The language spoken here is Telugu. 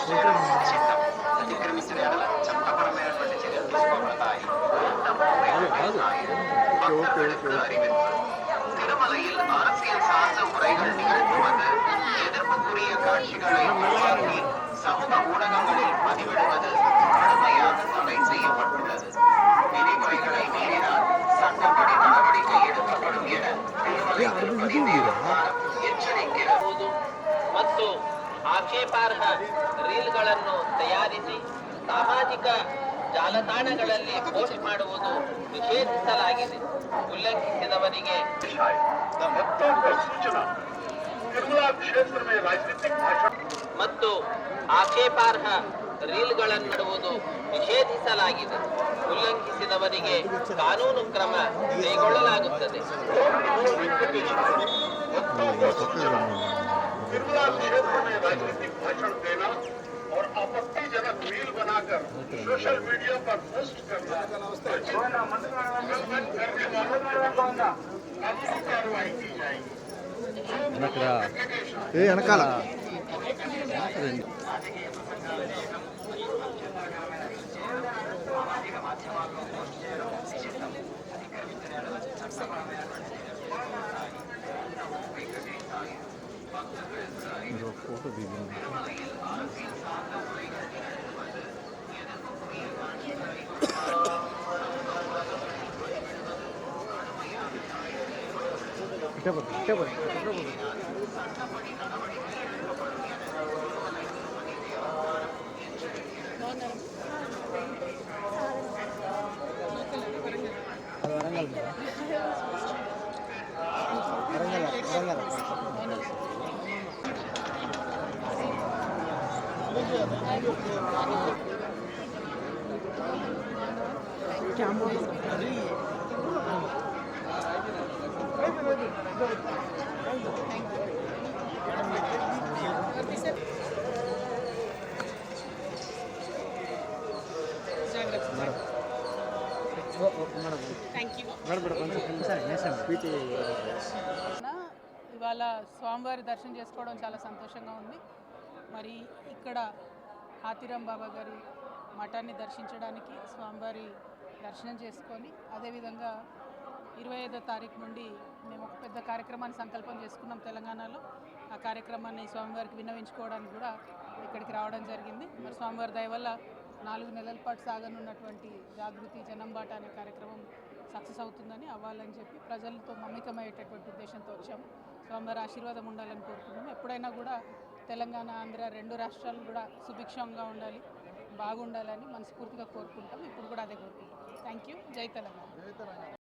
నిషిద్ధం. అతిక్రమించిన ఎడల చట్టపరమైనటువంటి చర్యలు తీసుకోబడతాయి. மக்களுக்கு அறிவிப்பு. திருமலையில் அரசியல் சார்ந்த உரைகள் நிகழ்த்துவது, எதிர்ப்புக்குரிய காட்சிகளை உருவாக்கி சமூக ஊடகங்களில் பதிவிடுவது கடுமையாக தடை செய்யப்பட்டுள்ளது. விதிமுறைகளை மீறினால் சட்டப்படி நடவடிக்கை எடுக்கப்படும் என திருமலை திருப்பதி தேவஸ்தானம் ಎಚ್ಚರಿಸಿರುವುದು ಮತ್ತು ಆಕ್ಷೇಪಾರ್ಹ ರೀಲ್ಗಳನ್ನು ತಯಾರಿಸಿ ಸಾಮಾಜಿಕ ಜಾಲತಾಣಗಳಲ್ಲಿ ಪೋಸ್ಟ್ ಮಾಡುವುದು ನಿಷೇಧಿಸಲಾಗಿದೆ. ಉಲ್ಲಂಘಿಸಿದವರಿಗೆ ಮತ್ತು ಆಕ್ಷೇಪಾರ್ಹ ರೀಲ್ಗಳನ್ನು ಮಾಡುವುದು ನಿಷೇಧಿಸಲಾಗಿದೆ. ಉಲ್ಲಂಘಿಸಿದವರಿಗೆ ಕಾನೂನು ಕ್ರಮ ಕೈಗೊಳ್ಳಲಾಗುತ್ತದೆ. तिरुमला क्षेत्र में राजनीतिक भाषण देना और आपत्तिजनक रील बनाकर सोशल मीडिया पर पोस्ट करना कानूनी कार्रवाई की जाएगी. సామాజిక మాధ్యమాల్లో పోస్ట్ చేయడం నిషిద్ధం. అతిక్రమించిన ఎడల చట్టపరమైనటువంటి చర్యలు తీసుకోబడతాయి. फोटो भी ఇవాళ స్వామివారి దర్శనం చేసుకోవడం చాలా సంతోషంగా ఉంది. మరి ఇక్కడ హాతీరాం బాబా గారి మఠాన్ని దర్శించడానికి స్వామివారి దర్శనం చేసుకొని అదేవిధంగా 25వ తారీఖు నుండి మేము ఒక పెద్ద కార్యక్రమాన్ని సంకల్పం చేసుకున్నాం తెలంగాణలో. ఆ కార్యక్రమాన్ని స్వామివారికి విన్నవించుకోవడానికి కూడా ఇక్కడికి రావడం జరిగింది. మరి స్వామివారి దయ వల్ల 4 నెలల పాటు సాగనున్నటువంటి జాగృతి జనంబాట అనే కార్యక్రమం సక్సెస్ అవుతుందని అవ్వాలని చెప్పి ప్రజలతో మమేకమయ్యేటటువంటి ఉద్దేశంతో వచ్చాము. స్వామివారి ఆశీర్వాదం ఉండాలని కోరుకున్నాము. ఎప్పుడైనా కూడా తెలంగాణ ఆంధ్ర 2 రాష్ట్రాలు కూడా సుభిక్షంగా ఉండాలి, బాగుండాలని మనస్ఫూర్తిగా కోరుకుంటాం. ఇప్పుడు కూడా అదే కోరుకుంటాం. Thank you. జై తెలంగాణ.